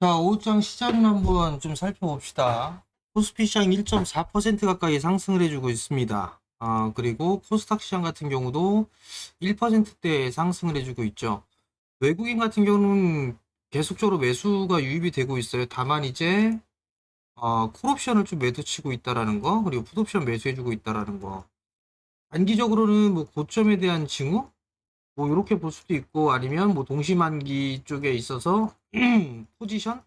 자, 오후장 시장 한번 좀 살펴봅시다. 코스피 시장 1.4% 가까이 상승을 해주고 있습니다. 그리고 코스닥 시장 같은 경우도 1%대 상승을 해주고 있죠. 외국인 같은 경우는 계속적으로 매수가 유입이 되고 있어요. 다만 이제 콜옵션을 좀 매도치고 있다라는 거, 그리고 풋옵션 매수해주고 있다라는 거. 단기적으로는 뭐 고점에 대한 징후, 뭐 이렇게 볼 수도 있고, 아니면 뭐 동시만기 쪽에 있어서 포지션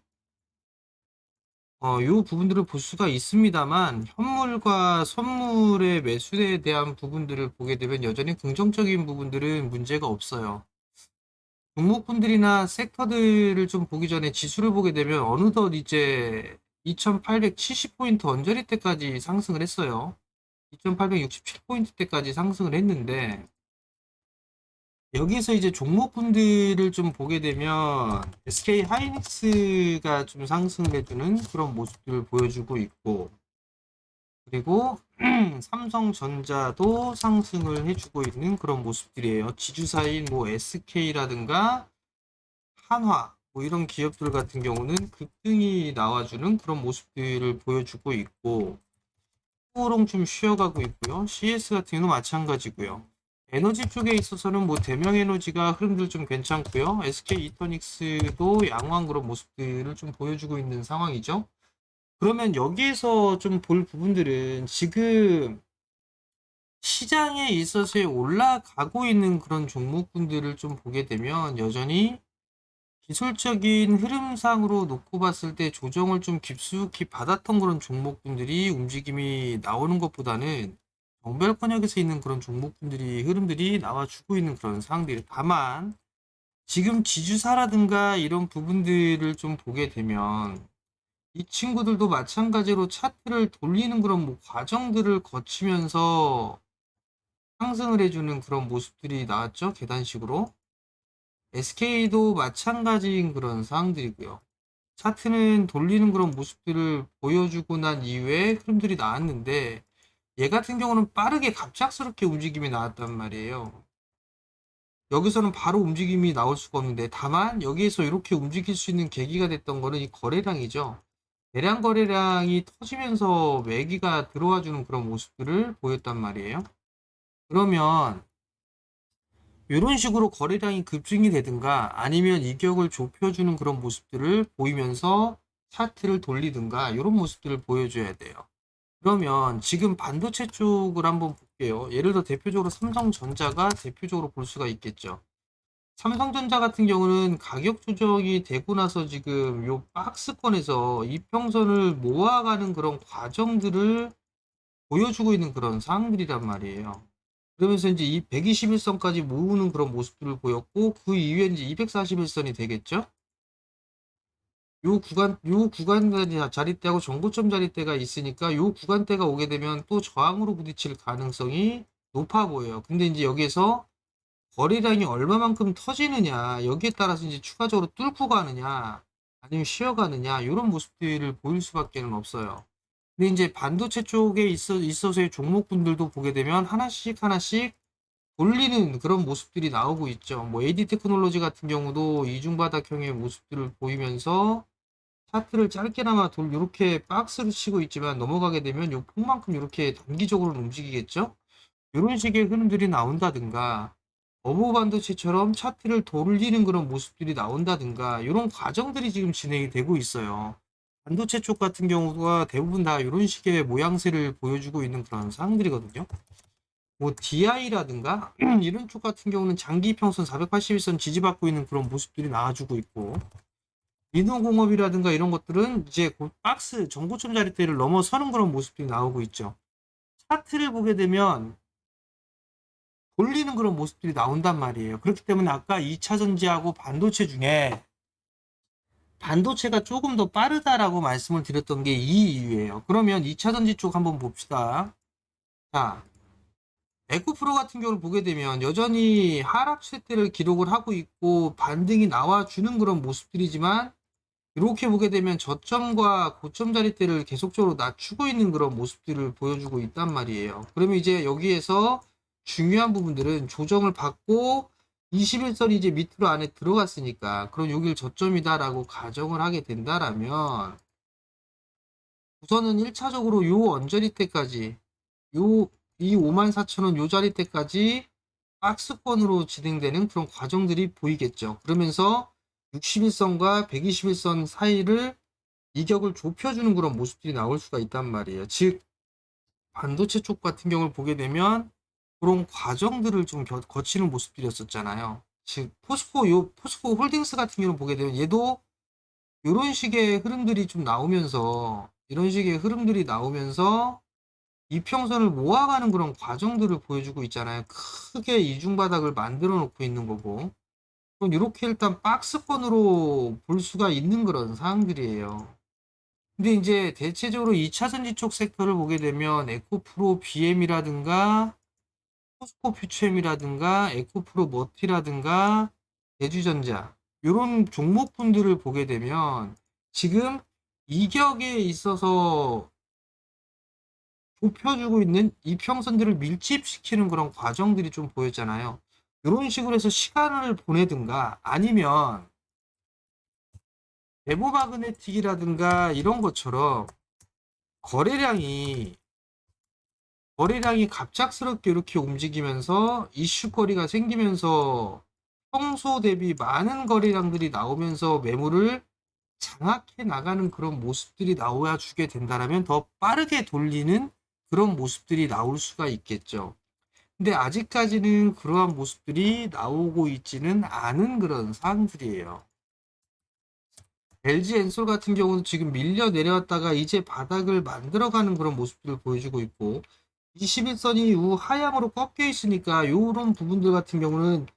요 부분들을 볼 수가 있습니다만, 현물과 선물의 매수에 대한 부분들을 보게 되면 여전히 긍정적인 부분들은 문제가 없어요. 종목군들이나 섹터들을 좀 보기 전에 지수를 보게 되면 어느덧 이제 2870포인트 언저리 때까지 상승을 했어요. 2867포인트 때까지 상승을 했는데, 여기서 이제 종목군들을 좀 보게 되면 SK 하이닉스가 좀 상승을 해주는 그런 모습들을 보여주고 있고, 그리고 삼성전자도 상승을 해주고 있는 그런 모습들이에요. 지주사인 뭐 SK라든가 한화 뭐 이런 기업들 같은 경우는 급등이 나와주는 그런 모습들을 보여주고 있고, 코오롱 좀 쉬어가고 있고요. CS 같은 경우는 마찬가지고요. 에너지 쪽에 있어서는 뭐 대명에너지가 흐름들 좀 괜찮고요. SK 이터닉스도 양호한 그런 모습들을 좀 보여주고 있는 상황이죠. 그러면 여기에서 좀 볼 부분들은 지금 시장에 있어서 올라가고 있는 그런 종목군들을 좀 보게 되면 여전히 기술적인 흐름상으로 놓고 봤을 때 조정을 좀 깊숙이 받았던 그런 종목군들이 움직임이 나오는 것보다는 정별권역에서 있는 그런 종목군들이 흐름들이 나와주고 있는 그런 상황들이, 다만 지금 지주사라든가 이런 부분들을 좀 보게 되면 이 친구들도 마찬가지로 차트를 돌리는 그런 뭐 과정들을 거치면서 상승을 해주는 그런 모습들이 나왔죠. 계단식으로. SK도 마찬가지인 그런 상황들이고요. 차트는 돌리는 그런 모습들을 보여주고 난 이후에 흐름들이 나왔는데, 얘 같은 경우는 빠르게 갑작스럽게 움직임이 나왔단 말이에요. 여기서는 바로 움직임이 나올 수가 없는데, 다만 여기에서 이렇게 움직일 수 있는 계기가 됐던 거는 이 거래량이죠. 대량 거래량이 터지면서 매기가 들어와 주는 그런 모습들을 보였단 말이에요. 그러면 이런 식으로 거래량이 급증이 되든가 아니면 이격을 좁혀주는 그런 모습들을 보이면서 차트를 돌리든가 이런 모습들을 보여줘야 돼요. 그러면 지금 반도체 쪽을 한번 볼게요. 예를 들어 대표적으로 삼성전자가 대표적으로 볼 수가 있겠죠. 삼성전자 같은 경우는 가격 조정이 되고 나서 지금 요 박스권에서 이평선을 모아가는 그런 과정들을 보여주고 있는 그런 상황들이란 말이에요. 그러면서 이제 이 121선까지 모으는 그런 모습들을 보였고, 그 이후에 이제 241선이 되겠죠? 요 구간 자리대하고 정고점 자리대가 있으니까 요 구간대가 오게 되면 또 저항으로 부딪힐 가능성이 높아 보여요. 근데 이제 여기서 거래량이 얼마만큼 터지느냐, 여기에 따라서 이제 추가적으로 뚫고 가느냐, 아니면 쉬어가느냐, 이런 모습들을 보일 수밖에 없어요. 근데 이제 반도체 쪽에 있어서의 종목군들도 보게 되면 하나씩 하나씩 돌리는 그런 모습들이 나오고 있죠. 뭐 AD 테크놀로지 같은 경우도 이중바닥형의 모습들을 보이면서 차트를 짧게나마 이렇게 박스를 치고 있지만 넘어가게 되면 요 폭만큼 이렇게 단기적으로 움직이겠죠. 이런 식의 흐름들이 나온다든가, 어부 반도체처럼 차트를 돌리는 그런 모습들이 나온다든가, 이런 과정들이 지금 진행이 되고 있어요. 반도체 쪽 같은 경우가 대부분 다 이런 식의 모양새를 보여주고 있는 그런 상황들이거든요. 뭐 DI라든가 이런 쪽 같은 경우는 장기 평선 481선 지지받고 있는 그런 모습들이 나와주고 있고, 민호공업이라든가 이런 것들은 이제 곧 박스 정고점 자리대를 넘어서는 그런 모습들이 나오고 있죠. 차트를 보게 되면 돌리는 그런 모습들이 나온단 말이에요. 그렇기 때문에 아까 2차 전지하고 반도체 중에 반도체가 조금 더 빠르다라고 말씀을 드렸던 게 이 이유예요. 그러면 2차 전지 쪽 한번 봅시다. 자, 에코프로 같은 경우를 보게 되면 여전히 하락 추세대를 기록을 하고 있고 반등이 나와주는 그런 모습들이지만, 이렇게 보게 되면 저점과 고점 자리대를 계속적으로 낮추고 있는 그런 모습들을 보여주고 있단 말이에요. 그러면 이제 여기에서 중요한 부분들은 조정을 받고 21선이 이제 밑으로 안에 들어갔으니까 그럼 여길 저점이다라고 가정을 하게 된다라면 우선은 1차적으로 요 언저리 때까지 이 54,000원 요 자리 때까지 박스권으로 진행되는 그런 과정들이 보이겠죠. 그러면서 61선과 121선 사이를 이격을 좁혀주는 그런 모습들이 나올 수가 있단 말이에요. 즉 반도체 쪽 같은 경우를 보게 되면 그런 과정들을 좀 거치는 모습들이었었잖아요. 즉 포스코 홀딩스 같은 경우를 보게 되면 얘도 이런 식의 흐름들이 좀 나오면서 이평선을 모아가는 그런 과정들을 보여주고 있잖아요. 크게 이중바닥을 만들어 놓고 있는 거고. 그럼 이렇게 일단 박스권으로 볼 수가 있는 그런 사항들이에요. 근데 이제 대체적으로 2차전지 쪽 섹터를 보게 되면 에코프로 BM이라든가 포스코 퓨처엠이라든가 에코프로 머티라든가 대주전자 이런 종목분들을 보게 되면 지금 이격에 있어서 좁혀주고 있는 이평선들을 밀집시키는 그런 과정들이 좀 보였잖아요. 이런 식으로 해서 시간을 보내든가 아니면 네모마그네틱이라든가 이런 것처럼 거래량이 갑작스럽게 이렇게 움직이면서 이슈거리가 생기면서 평소 대비 많은 거래량들이 나오면서 매물을 장악해 나가는 그런 모습들이 나와 주게 된다면 더 빠르게 돌리는 그런 모습들이 나올 수가 있겠죠. 근데 아직까지는 그러한 모습들이 나오고 있지는 않은 그런 상황들이에요. LG 엔솔 같은 경우는 지금 밀려 내려왔다가 이제 바닥을 만들어가는 그런 모습들을 보여주고 있고 21선이 하향으로 꺾여 있으니까 이런 부분들 같은 경우는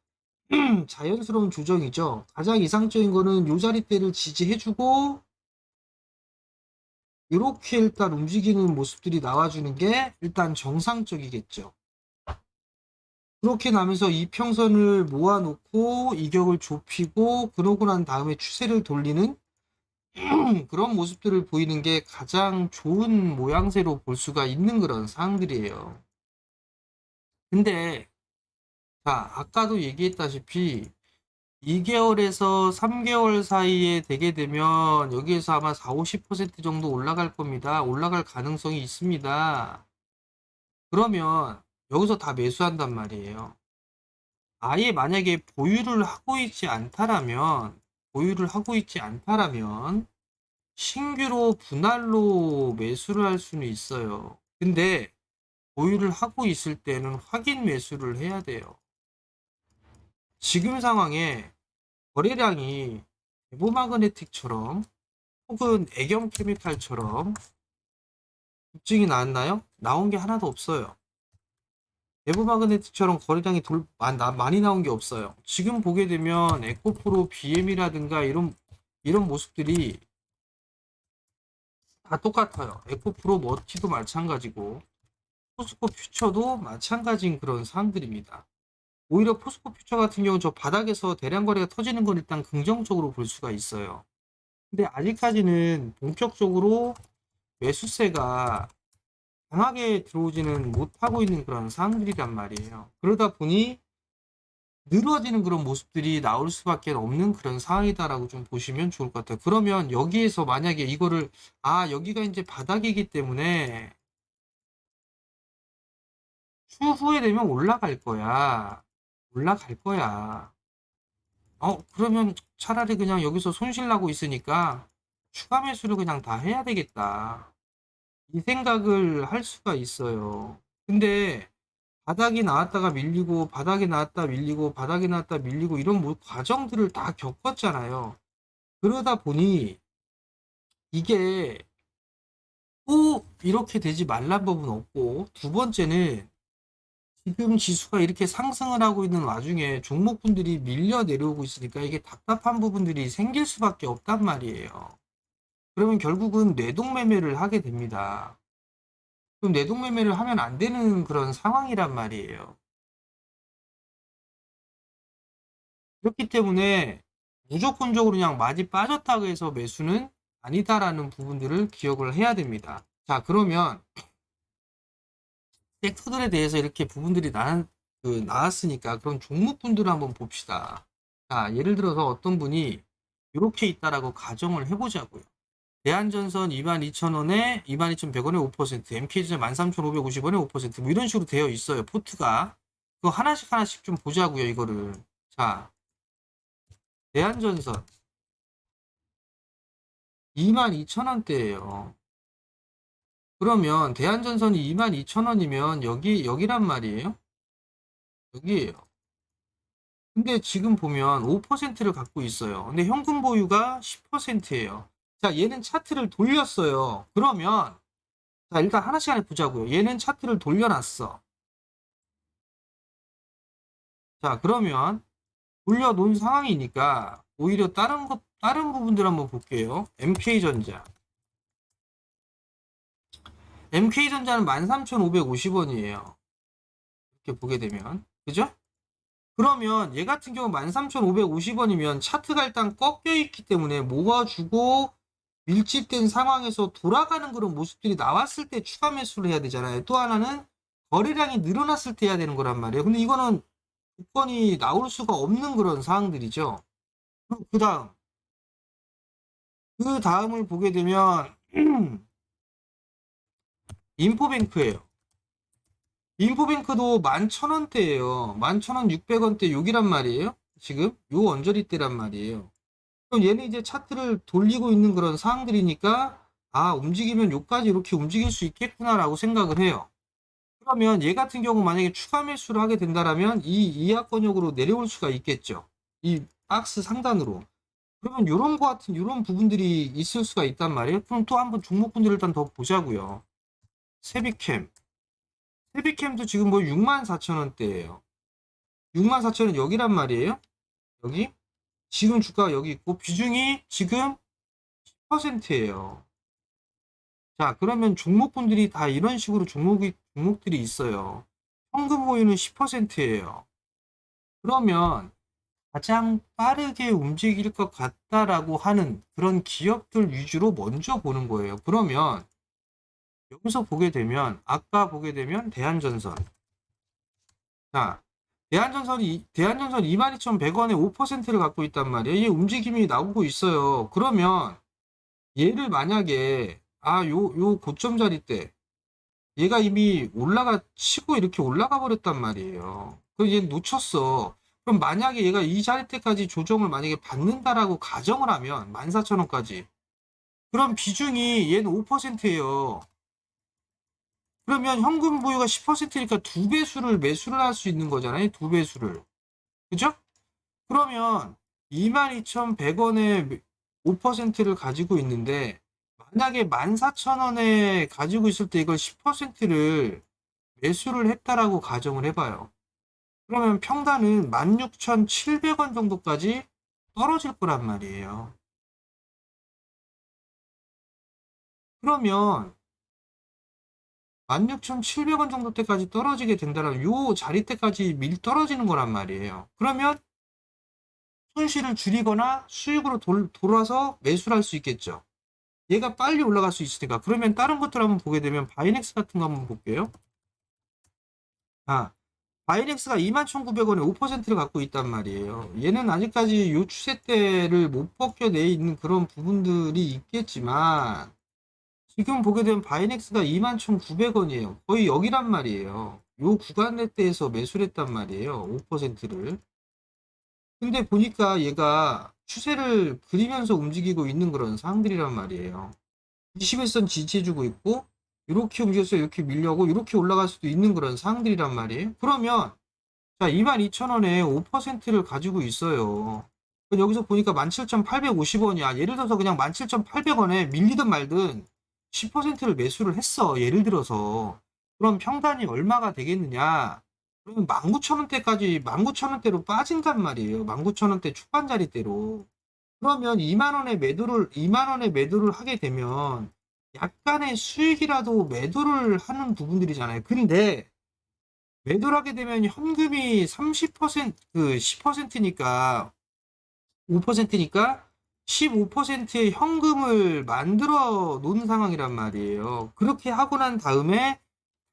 자연스러운 조정이죠. 가장 이상적인 거는 요 자리대를 지지해주고 이렇게 일단 움직이는 모습들이 나와주는 게 일단 정상적이겠죠. 그렇게 나면서 이평선을 모아놓고 이격을 좁히고 그러고 난 다음에 추세를 돌리는 그런 모습들을 보이는 게 가장 좋은 모양새로 볼 수가 있는 그런 상황들이에요. 근데 자, 아까도 얘기했다시피 2개월에서 3개월 사이에 되게 되면 여기에서 아마 4, 50% 정도 올라갈 겁니다. 올라갈 가능성이 있습니다. 그러면 여기서 다 매수한단 말이에요. 아예 만약에 보유를 하고 있지 않다라면 신규로 분할로 매수를 할 수는 있어요. 근데 보유를 하고 있을 때는 확인 매수를 해야 돼요. 지금 상황에 거래량이 에보마그네틱처럼 혹은 애경케미칼처럼 급증이 나왔나요? 나온 게 하나도 없어요. 에보마그네틱처럼 거래량이 많이 나온 게 없어요. 지금 보게 되면 에코프로 BM이라든가 이런 모습들이 다 똑같아요. 에코프로 머티도 마찬가지고 포스코 퓨처도 마찬가지인 그런 사항들입니다. 오히려 포스코 퓨처 같은 경우는 저 바닥에서 대량 거래가 터지는 건 일단 긍정적으로 볼 수가 있어요. 근데 아직까지는 본격적으로 매수세가 강하게 들어오지는 못하고 있는 그런 상황들이란 말이에요. 그러다 보니 늘어지는 그런 모습들이 나올 수밖에 없는 그런 상황이다라고 좀 보시면 좋을 것 같아요. 그러면 여기에서 만약에 이거를 여기가 이제 바닥이기 때문에 추후에 되면 올라갈 거야. 올라갈 거야. 그러면 차라리 그냥 여기서 손실 나고 있으니까 추가 매수를 그냥 다 해야 되겠다. 이 생각을 할 수가 있어요. 근데 바닥이 나왔다가 밀리고 바닥이 나왔다 밀리고 바닥이 나왔다 밀리고 이런 과정들을 다 겪었잖아요. 그러다 보니 이게 꼭 이렇게 되지 말란 법은 없고 두 번째는 지금 지수가 이렇게 상승을 하고 있는 와중에 종목분들이 밀려 내려오고 있으니까 이게 답답한 부분들이 생길 수밖에 없단 말이에요. 그러면 결국은 뇌동매매를 하게 됩니다. 그럼 뇌동매매를 하면 안 되는 그런 상황이란 말이에요. 그렇기 때문에 무조건적으로 그냥 많이 빠졌다고 해서 매수는 아니다라는 부분들을 기억을 해야 됩니다. 자, 그러면 섹터들에 대해서 이렇게 부분들이 나왔으니까 그런 종목분들을 한번 봅시다. 자, 예를 들어서 어떤 분이 이렇게 있다라고 가정을 해보자고요. 대한전선 22,000원에 22,100원에 5%, MK전자 13,550원에 5%, 뭐 이런 식으로 되어 있어요. 포트가. 그거 하나씩 하나씩 좀 보자고요, 이거를. 자, 대한전선 22,000원대예요. 그러면 대한전선이 22,000원이면 여기란 말이에요. 여기에요. 근데 지금 보면 5%를 갖고 있어요. 근데 현금 보유가 10%예요. 자, 얘는 차트를 돌렸어요. 그러면 자, 일단 하나씩 하나 보자고요. 얘는 차트를 돌려놨어. 자, 그러면 돌려놓은 상황이니까 오히려 다른 부분들 한번 볼게요. MK전자. MK전자는 13,550원이에요. 이렇게 보게 되면. 그죠? 그러면 얘 같은 경우 13,550원이면 차트가 일단 꺾여 있기 때문에 모아주고 밀집된 상황에서 돌아가는 그런 모습들이 나왔을 때 추가 매수를 해야 되잖아요. 또 하나는 거래량이 늘어났을 때 해야 되는 거란 말이에요. 근데 이거는 조건이 나올 수가 없는 그런 상황들이죠. 그 다음을 보게 되면 인포뱅크예요. 인포뱅크도 11,000원대예요. 11,600원대 여기란 말이에요. 지금 요 언저리대란 말이에요. 그럼 얘는 이제 차트를 돌리고 있는 그런 상황들이니까 아, 움직이면 요까지 이렇게 움직일 수 있겠구나라고 생각을 해요. 그러면 얘 같은 경우 만약에 추가 매수를 하게 된다라면 이 이하권역으로 내려올 수가 있겠죠. 이 박스 상단으로. 그러면 요런 거 같은 요런 부분들이 있을 수가 있단 말이에요. 그럼 또 한번 종목분들을 일단 더 보자고요. 세비캠. 세비캠도 지금 뭐 64,000원대예요. 64,000원 여기란 말이에요. 여기. 지금 주가가 여기 있고 비중이 지금 10%예요. 자, 그러면 종목분들이 다 이런 식으로 종목들이 있어요. 현금 보유는 10%예요. 그러면 가장 빠르게 움직일 것 같다라고 하는 그런 기업들 위주로 먼저 보는 거예요. 그러면 여기서 보게 되면 아까 보게 되면 대한전선. 자, 대한전선 22,100원에 5%를 갖고 있단 말이에요. 이 움직임이 나오고 있어요. 그러면 얘를 만약에 요 고점 자리 때 얘가 이미 치고 이렇게 올라가 버렸단 말이에요. 그럼 얘 놓쳤어. 그럼 만약에 얘가 이 자리 때까지 조정을 만약에 받는다라고 가정을 하면 14,000원까지. 그럼 비중이 얘는 5%예요. 그러면 현금 보유가 10%니까 두 배수를 매수를 할 수 있는 거잖아요. 두 배수를. 그죠? 그러면 22,100원에 5%를 가지고 있는데 만약에 14,000원에 가지고 있을 때 이걸 10%를 매수를 했다라고 가정을 해봐요. 그러면 평단은 16,700원 정도까지 떨어질 거란 말이에요. 그러면 16,700원 정도 때까지 떨어지게 된다면 요 자리 때까지 밀 떨어지는 거란 말이에요. 그러면 손실을 줄이거나 수익으로 돌아서 매수를 할 수 있겠죠. 얘가 빨리 올라갈 수 있으니까. 그러면 다른 것들 한번 보게 되면 바이넥스 같은 거 한번 볼게요. 바이넥스가 21,900원에 5%를 갖고 있단 말이에요. 얘는 아직까지 요 추세대를 못 벗겨내 있는 그런 부분들이 있겠지만 지금 보게 되면 바이넥스가 21,900원이에요. 거의 여기란 말이에요. 요 구간대에서 매수를 했단 말이에요. 5%를. 근데 보니까 얘가 추세를 그리면서 움직이고 있는 그런 상황들이란 말이에요. 21선 지지해주고 있고 이렇게 움직여서 이렇게 밀려고 이렇게 올라갈 수도 있는 그런 상황들이란 말이에요. 그러면 자 22,000원에 5%를 가지고 있어요. 여기서 보니까 17,850원이야. 예를 들어서 그냥 17,800원에 밀리든 말든 10%를 매수를 했어. 예를 들어서. 그럼 평단이 얼마가 되겠느냐? 그러면 19,000원대까지 19,000원대로 빠진단 말이에요. 19,000원대 초반자리대로. 그러면 2만 원에 매도를 하게 되면 약간의 수익이라도 매도를 하는 부분들이잖아요. 근데 매도를 하게 되면 현금이 10%니까 5%니까 15%의 현금을 만들어 놓은 상황이란 말이에요. 그렇게 하고 난 다음에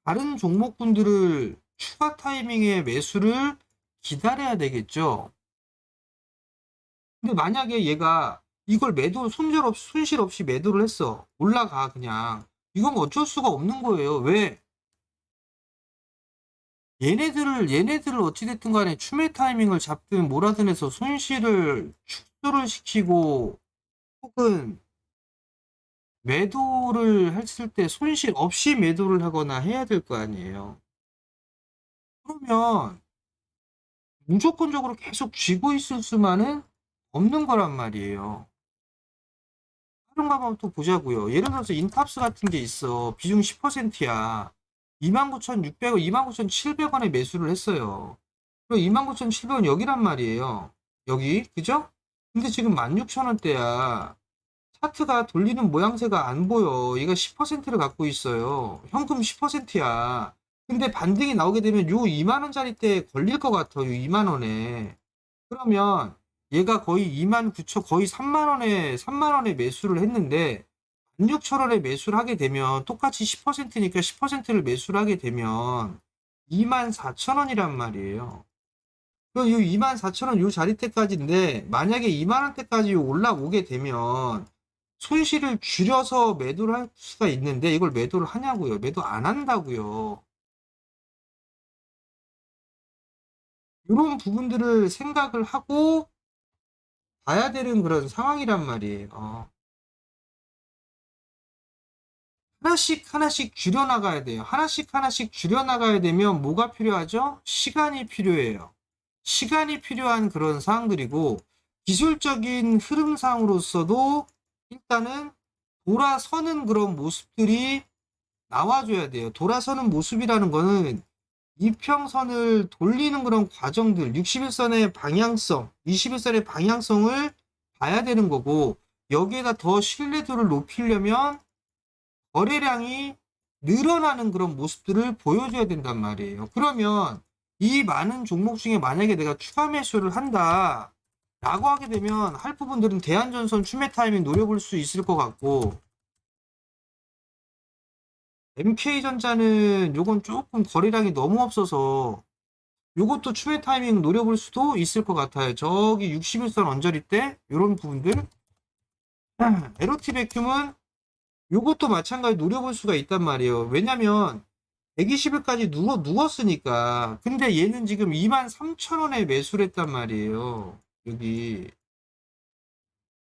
다른 종목분들을 추가 타이밍의 매수를 기다려야 되겠죠. 근데 만약에 얘가 이걸 손실 없이 매도를 했어. 올라가, 그냥. 이건 어쩔 수가 없는 거예요. 왜? 얘네들을 어찌됐든 간에 추매 타이밍을 잡든 뭐라든 해서 손실을 축소를 시키고 혹은 매도를 했을 때 손실 없이 매도를 하거나 해야 될 거 아니에요. 그러면 무조건적으로 계속 쥐고 있을 수만은 없는 거란 말이에요. 다른가 한번 또 보자고요. 예를 들어서 인탑스 같은 게 있어. 비중 10%야. 29,600원, 29,700원에 매수를 했어요. 그럼 29,700원 여기란 말이에요. 여기, 그죠? 근데 지금 16,000원대야. 차트가 돌리는 모양새가 안 보여. 얘가 10%를 갖고 있어요. 현금 10%야. 근데 반등이 나오게 되면 요 2만원짜리 때 걸릴 것 같아. 요 2만원에. 그러면 얘가 거의 29,000, 거의 3만원에 매수를 했는데 16,000원에 매수를 하게 되면 똑같이 10%니까 10%를 매수를 하게 되면 24,000원이란 말이에요. 그럼 이 24,000원 요 자리 때까지인데 만약에 2만원대까지 올라오게 되면 손실을 줄여서 매도를 할 수가 있는데 이걸 매도를 하냐고요. 매도 안 한다고요. 이런 부분들을 생각을 하고 봐야 되는 그런 상황이란 말이에요. 하나씩 하나씩 줄여나가야 돼요. 하나씩 하나씩 줄여나가야 되면 뭐가 필요하죠? 시간이 필요해요. 시간이 필요한 그런 사항들이고 기술적인 흐름상으로서도 일단은 돌아서는 그런 모습들이 나와줘야 돼요. 돌아서는 모습이라는 거는 이평선을 돌리는 그런 과정들, 61선의 방향성, 21선의 방향성을 봐야 되는 거고 여기에다 더 신뢰도를 높이려면 거래량이 늘어나는 그런 모습들을 보여줘야 된단 말이에요. 그러면 이 많은 종목 중에 만약에 내가 추가 매수를 한다 라고 하게 되면 할 부분들은 대한전선 추매 타이밍 노려볼 수 있을 것 같고 MK전자는 요건 조금 거래량이 너무 없어서 요것도 추매 타이밍 노려볼 수도 있을 것 같아요. 저기 61선 언저리 때 요런 부분들 LOT 백큐은 요것도 마찬가지 노려볼 수가 있단 말이에요. 왜냐면 120일까지 누웠으니까. 근데 얘는 지금 23,000원에 매수를 했단 말이에요. 여기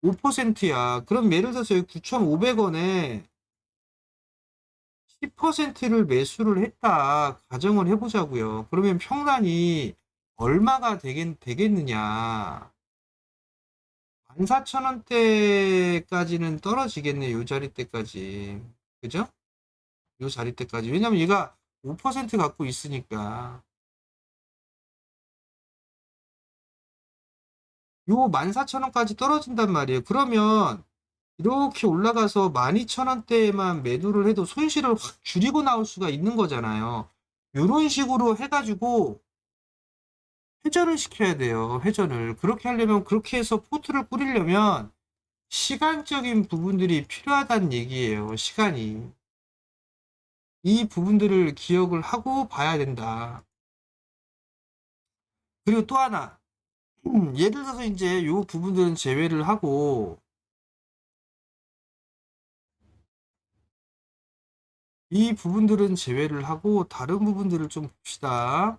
5%야. 그럼 예를 들어서 여기 9,500원에 10%를 매수를 했다. 가정을 해보자고요. 그러면 평단이 얼마가 되겠느냐. 14,000원대까지는 떨어지겠네. 요 자리 때까지. 그죠? 요 자리 때까지. 왜냐면 얘가 5% 갖고 있으니까. 요 14,000원까지 떨어진단 말이에요. 그러면 이렇게 올라가서 12,000원대에만 매도를 해도 손실을 확 줄이고 나올 수가 있는 거잖아요. 요런 식으로 해가지고 회전을 시켜야 돼요. 회전을. 그렇게 하려면, 그렇게 해서 포트를 꾸리려면 시간적인 부분들이 필요하다는 얘기예요. 시간이. 이 부분들을 기억을 하고 봐야 된다. 그리고 또 하나. 예를 들어서 이제 요 부분들은 제외를 하고 이 부분들은 제외를 하고 다른 부분들을 좀 봅시다.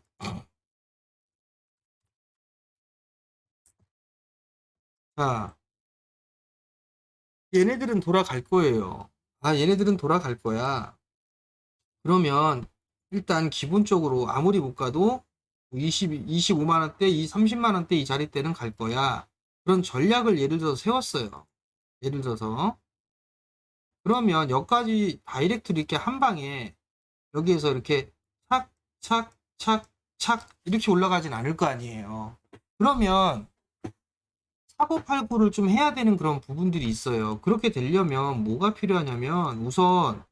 자, 얘네들은 돌아갈 거예요. 아, 얘네들은 돌아갈 거야. 그러면 일단 기본적으로 아무리 못 가도 25만 원대, 30만 원대 이 자리 때는 갈 거야. 그런 전략을 예를 들어서 세웠어요. 예를 들어서 그러면 여기까지 다이렉트로 이렇게 한 방에 여기에서 이렇게 착, 착, 착, 착 이렇게 올라가진 않을 거 아니에요. 그러면 사고팔고를 좀 해야 되는 그런 부분들이 있어요. 그렇게 되려면 뭐가 필요하냐면 우선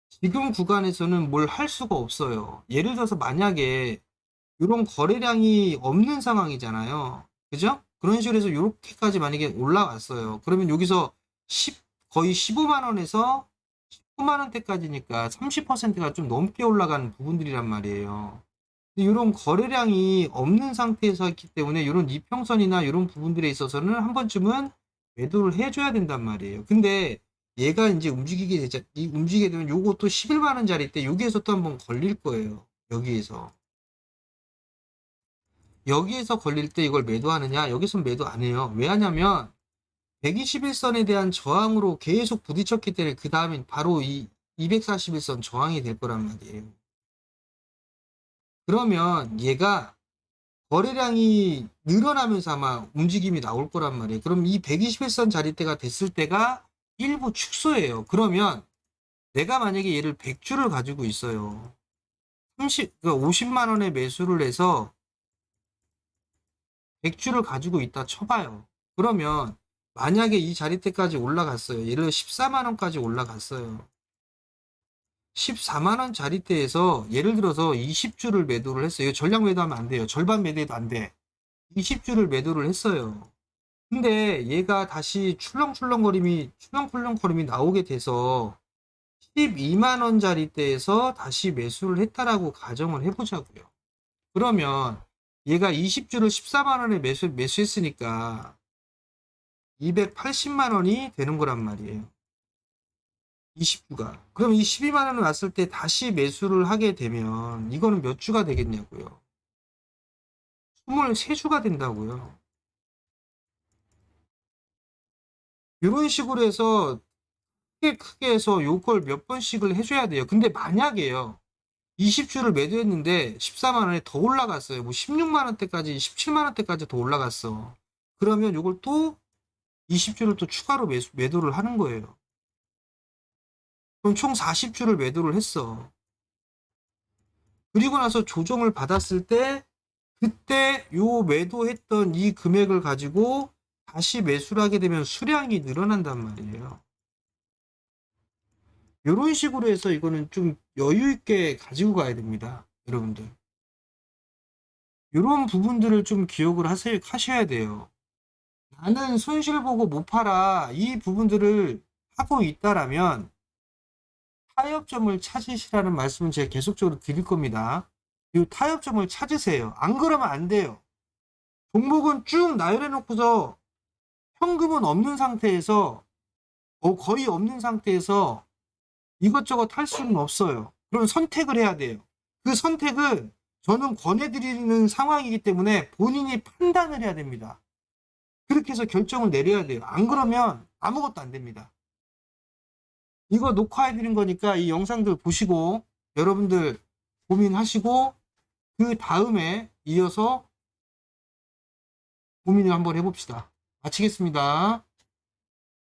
지금 구간에서는 뭘 할 수가 없어요. 예를 들어서 만약에 이런 거래량이 없는 상황이잖아요. 그죠? 그런 식으로 해서 이렇게까지 만약에 올라왔어요. 그러면 여기서 거의 15만 원에서 19만 원대까지니까 30%가 좀 넘게 올라가는 부분들이란 말이에요. 이런 거래량이 없는 상태에서 했기 때문에 이런 이평선이나 이런 부분들에 있어서는 한 번쯤은 매도를 해줘야 된단 말이에요. 근데 얘가 이제 움직이게 되면 요것도 11만 원짜리 때 여기에서 또 한번 걸릴 거예요. 여기에서 걸릴 때 이걸 매도하느냐? 여기서 매도 안 해요. 왜 하냐면 121선에 대한 저항으로 계속 부딪혔기 때문에 그 다음에 바로 이 241선 저항이 될 거란 말이에요. 그러면 얘가 거래량이 늘어나면서 아마 움직임이 나올 거란 말이에요. 그럼 이 121선 자리대가 됐을 때가 일부 축소예요. 그러면 내가 만약에 얘를 100주를 가지고 있어요. 50만 원에 매수를 해서 100주를 가지고 있다 쳐봐요. 그러면 만약에 이 자리대까지 올라갔어요. 예를 들어 14만 원까지 올라갔어요. 14만 원 자리대에서 예를 들어서 20주를 매도를 했어요. 전량 매도하면 안 돼요. 절반 매도해도 안 돼. 20주를 매도를 했어요. 근데 얘가 다시 출렁출렁거림이 나오게 돼서 12만 원짜리대에서 다시 매수를 했다라고 가정을 해보자고요. 그러면 얘가 20주를 14만 원에 매수했으니까 280만 원이 되는 거란 말이에요. 20주가. 그럼 이 12만 원을 왔을 때 다시 매수를 하게 되면 이거는 몇 주가 되겠냐고요. 23주가 된다고요. 이런 식으로 해서 크게 해서 요걸 몇 번씩을 해줘야 돼요. 근데 만약에요. 20주를 매도했는데 14만 원에 더 올라갔어요. 뭐 16만 원대까지, 17만 원대까지 더 올라갔어. 그러면 요걸 또 20주를 또 추가로 매도를 하는 거예요. 그럼 총 40주를 매도를 했어. 그리고 나서 조정을 받았을 때 그때 요 매도했던 이 금액을 가지고 다시 매수를 하게 되면 수량이 늘어난단 말이에요. 이런 식으로 해서 이거는 좀 여유 있게 가지고 가야 됩니다. 여러분들. 이런 부분들을 좀 기억을 하셔야 돼요. 나는 손실 보고 못 팔아. 이 부분들을 하고 있다라면 타협점을 찾으시라는 말씀은 제가 계속적으로 드릴 겁니다. 이 타협점을 찾으세요. 안 그러면 안 돼요. 종목은 쭉 나열해 놓고서 현금은 없는 상태에서 거의 없는 상태에서 이것저것 할 수는 없어요. 그럼 선택을 해야 돼요. 그 선택은 저는 권해드리는 상황이기 때문에 본인이 판단을 해야 됩니다. 그렇게 해서 결정을 내려야 돼요. 안 그러면 아무것도 안 됩니다. 이거 녹화해드린 거니까 이 영상들 보시고 여러분들 고민하시고 그 다음에 이어서 고민을 한번 해봅시다. 마치겠습니다.